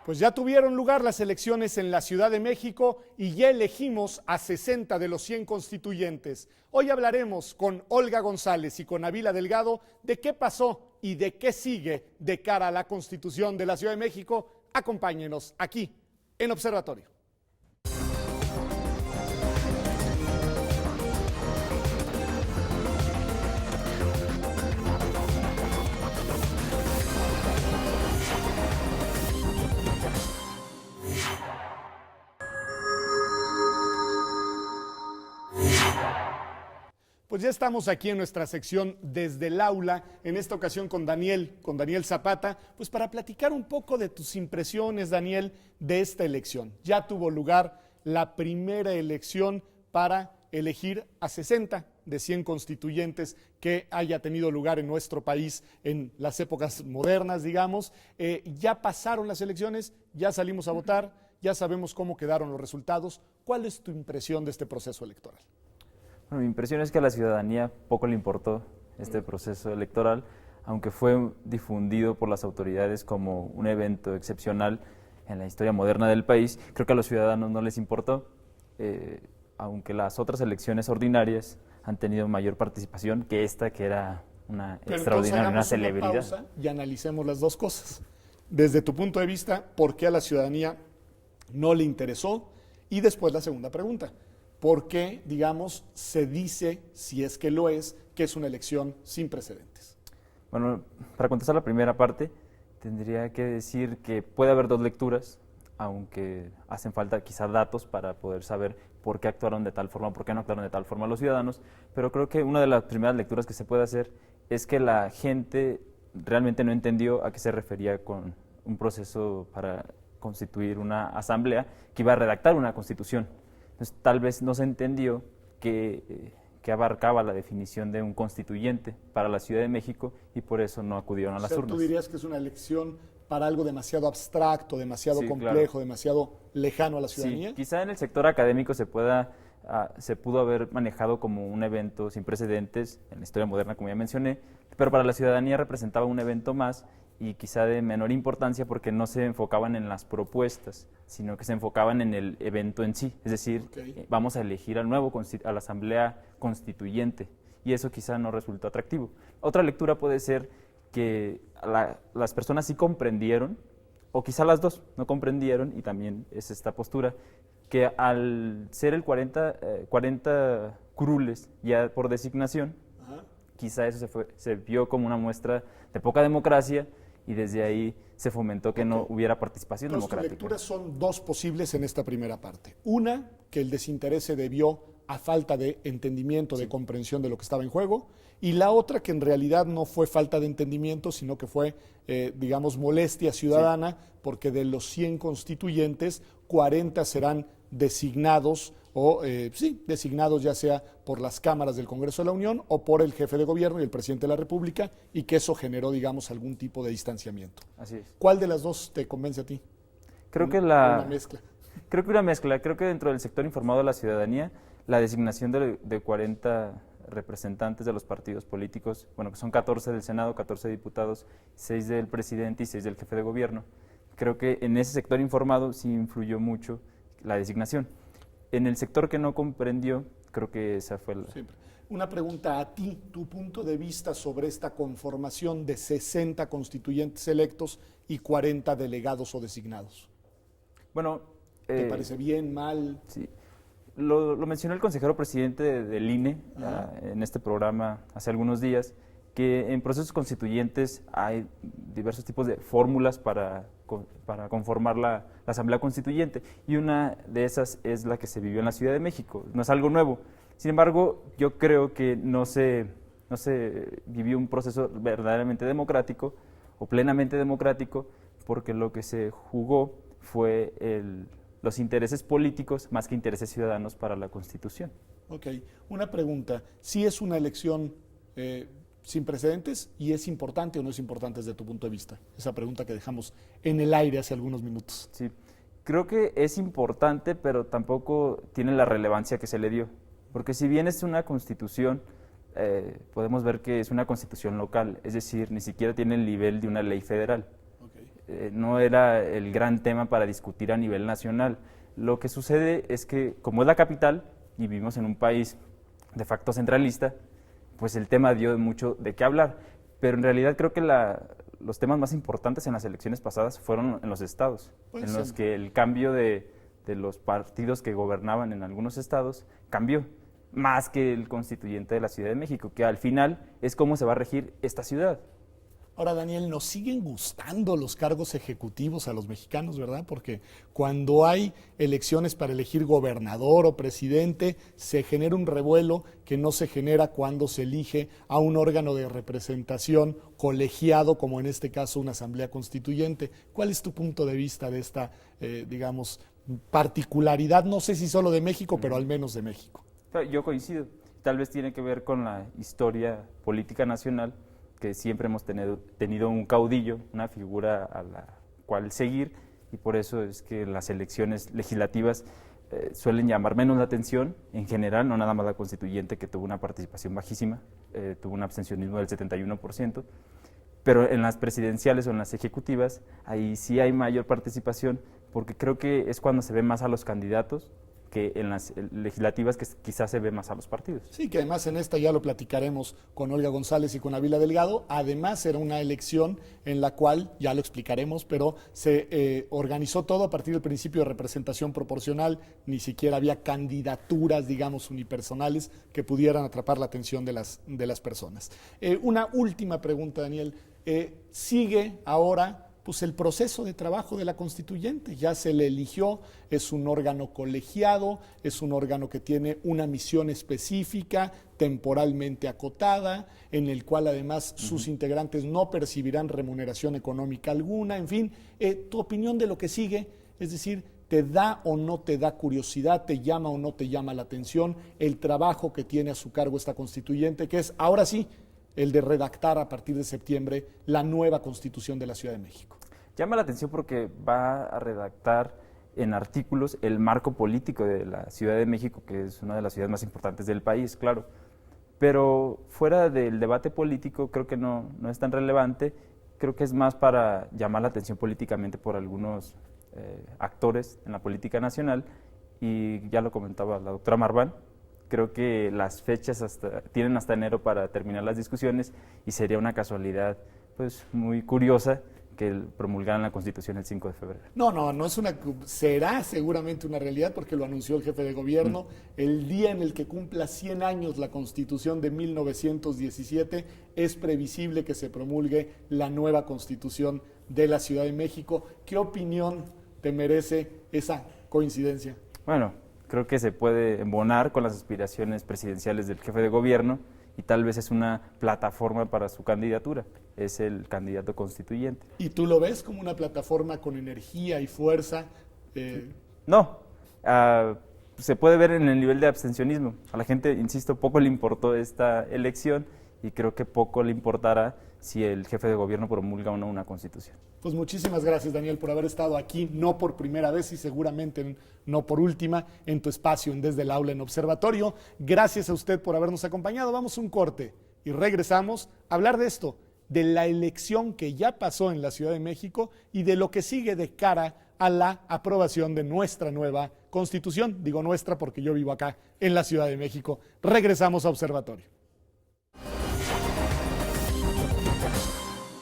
Pues ya tuvieron lugar las elecciones en la Ciudad de México y ya elegimos a 60 de los 100 constituyentes. Hoy hablaremos con Olga González y con Avila Delgado de qué pasó y de qué sigue de cara a la Constitución de la Ciudad de México. Acompáñenos aquí en Observatorio. Pues ya estamos aquí en nuestra sección Desde el Aula, en esta ocasión con Daniel Zapata, pues para platicar un poco de tus impresiones, Daniel, de esta elección. Ya tuvo lugar la primera elección para elegir a 60 de 100 constituyentes que haya tenido lugar en nuestro país en las épocas modernas, digamos. Ya pasaron las elecciones, ya salimos a votar, ya sabemos cómo quedaron los resultados. ¿Cuál es tu impresión de este proceso electoral? Bueno, mi impresión es que a la ciudadanía poco le importó este proceso electoral, aunque fue difundido por las autoridades como un evento excepcional en la historia moderna del país. Creo que a los ciudadanos no les importó, aunque las otras elecciones ordinarias han tenido mayor participación que esta, que era una extraordinaria, una celebridad. Una pausa y analicemos las dos cosas. Desde tu punto de vista, ¿por qué a la ciudadanía no le interesó? Y después la segunda pregunta. ¿Por qué, digamos, se dice, si es que lo es, que es una elección sin precedentes? Bueno, para contestar la primera parte, tendría que decir que puede haber dos lecturas, aunque hacen falta quizá datos para poder saber por qué actuaron de tal forma, por qué no actuaron de tal forma los ciudadanos, pero creo que una de las primeras lecturas que se puede hacer es que la gente realmente no entendió a qué se refería con un proceso para constituir una asamblea que iba a redactar una constitución. Entonces, tal vez no se entendió que abarcaba la definición de un constituyente para la Ciudad de México y por eso no acudieron a las urnas. ¿Tú dirías que es una elección para algo demasiado abstracto, demasiado complejo, claro, demasiado lejano a la ciudadanía? Sí, quizá en el sector académico se pudo haber manejado como un evento sin precedentes en la historia moderna, como ya mencioné, pero para la ciudadanía representaba un evento más y quizá de menor importancia porque no se enfocaban en las propuestas, sino que se enfocaban en el evento en sí, es decir, vamos a elegir a la asamblea constituyente, y eso quizá no resultó atractivo. Otra lectura puede ser que las personas sí comprendieron, o quizá las dos no comprendieron, y también es esta postura, que al ser el 40 curules ya por designación, quizá eso se vio como una muestra de poca democracia, y desde ahí se fomentó que no hubiera participación democrática. Las lecturas son dos posibles en esta primera parte. Una, que el desinterés se debió a falta de entendimiento, de comprensión de lo que estaba en juego, y la otra, que en realidad no fue falta de entendimiento, sino que fue, digamos, molestia ciudadana, porque de los 100 constituyentes, 40 serán designados designados ya sea por las cámaras del Congreso de la Unión o por el jefe de gobierno y el presidente de la República, y que eso generó, digamos, algún tipo de distanciamiento. Así es. ¿Cuál de las dos te convence a ti? Creo que una mezcla. Creo que una mezcla. Creo que dentro del sector informado de la ciudadanía, la designación de 40 representantes de los partidos políticos, bueno, que son 14 del Senado, 14 diputados, 6 del presidente y 6 del jefe de gobierno. Creo que en ese sector informado sí influyó mucho la designación. En el sector que no comprendió, creo que esa fue la... Siempre. Una pregunta a ti, tu punto de vista sobre esta conformación de 60 constituyentes electos y 40 delegados o designados. Bueno... ¿Te parece bien, mal? Sí. Lo mencionó el consejero presidente del INE en este programa hace algunos días, que en procesos constituyentes hay diversos tipos de fórmulas para conformar la Asamblea Constituyente, y una de esas es la que se vivió en la Ciudad de México. No es algo nuevo. Sin embargo, yo creo que no se vivió un proceso verdaderamente democrático o plenamente democrático, porque lo que se jugó fue los intereses políticos más que intereses ciudadanos para la Constitución. Ok, una pregunta. ¿Sí es una elección sin precedentes y es importante o no es importante desde tu punto de vista? Esa pregunta que dejamos en el aire hace algunos minutos. Sí, creo que es importante, pero tampoco tiene la relevancia que se le dio. Porque si bien es una constitución, podemos ver que es una constitución local, es decir, ni siquiera tiene el nivel de una ley federal. no era el gran tema para discutir a nivel nacional. Lo que sucede es que, como es la capital y vivimos en un país de facto centralista, pues el tema dio mucho de qué hablar. Pero en realidad creo que los temas más importantes en las elecciones pasadas fueron en los estados, Pues en los sí. que el cambio de los partidos que gobernaban en algunos estados cambió, más que el constituyente de la Ciudad de México, que al final es cómo se va a regir esta ciudad. Ahora, Daniel, nos siguen gustando los cargos ejecutivos a los mexicanos, ¿verdad? Porque cuando hay elecciones para elegir gobernador o presidente, se genera un revuelo que no se genera cuando se elige a un órgano de representación colegiado, como en este caso una asamblea constituyente. ¿Cuál es tu punto de vista de esta, digamos, particularidad, no sé si solo de México, pero al menos de México? Yo coincido, tal vez tiene que ver con la historia política nacional, que siempre hemos tenido un caudillo, una figura a la cual seguir, y por eso es que las elecciones legislativas suelen llamar menos la atención en general, no nada más la constituyente, que tuvo una participación bajísima, tuvo un abstencionismo del 71%, pero en las presidenciales o en las ejecutivas, ahí sí hay mayor participación, porque creo que es cuando se ve más a los candidatos que en las legislativas, que quizás se ve más a los partidos. Sí, que además en esta ya lo platicaremos con Olga González y con Ávila Delgado. Además era una elección en la cual, ya lo explicaremos, pero se organizó todo a partir del principio de representación proporcional. Ni siquiera había candidaturas, digamos, unipersonales que pudieran atrapar la atención de las personas. Una última pregunta, Daniel. ¿Sigue ahora pues el proceso de trabajo de la constituyente? Ya se le eligió, es un órgano colegiado, es un órgano que tiene una misión específica, temporalmente acotada, en el cual además sus integrantes no percibirán remuneración económica alguna, en fin, tu opinión de lo que sigue, es decir, ¿te da o no te da curiosidad, te llama o no te llama la atención el trabajo que tiene a su cargo esta constituyente, que es ahora sí el de redactar a partir de septiembre la nueva Constitución de la Ciudad de México? Llama la atención porque va a redactar en artículos el marco político de la Ciudad de México, que es una de las ciudades más importantes del país, claro. Pero fuera del debate político creo que no es tan relevante, creo que es más para llamar la atención políticamente por algunos actores en la política nacional, y ya lo comentaba la doctora Marván. Creo que las fechas tienen hasta enero para terminar las discusiones, y sería una casualidad pues muy curiosa que promulgaran la Constitución el 5 de febrero. No es será seguramente una realidad, porque lo anunció el jefe de gobierno. El día en el que cumpla 100 años la Constitución de 1917, es previsible que se promulgue la nueva Constitución de la Ciudad de México. ¿Qué opinión te merece esa coincidencia? Bueno, creo que se puede embonar con las aspiraciones presidenciales del jefe de gobierno, y tal vez es una plataforma para su candidatura, es el candidato constituyente. ¿Y tú lo ves como una plataforma con energía y fuerza? No, se puede ver en el nivel de abstencionismo. A la gente, insisto, poco le importó esta elección, y creo que poco le importará si el jefe de gobierno promulga o no una constitución. Pues muchísimas gracias, Daniel, por haber estado aquí, no por primera vez y seguramente no por última, en tu espacio en Desde el Aula en Observatorio. Gracias a usted por habernos acompañado. Vamos a un corte y regresamos a hablar de esto, de la elección que ya pasó en la Ciudad de México y de lo que sigue de cara a la aprobación de nuestra nueva Constitución. Digo nuestra porque yo vivo acá en la Ciudad de México. Regresamos a Observatorio.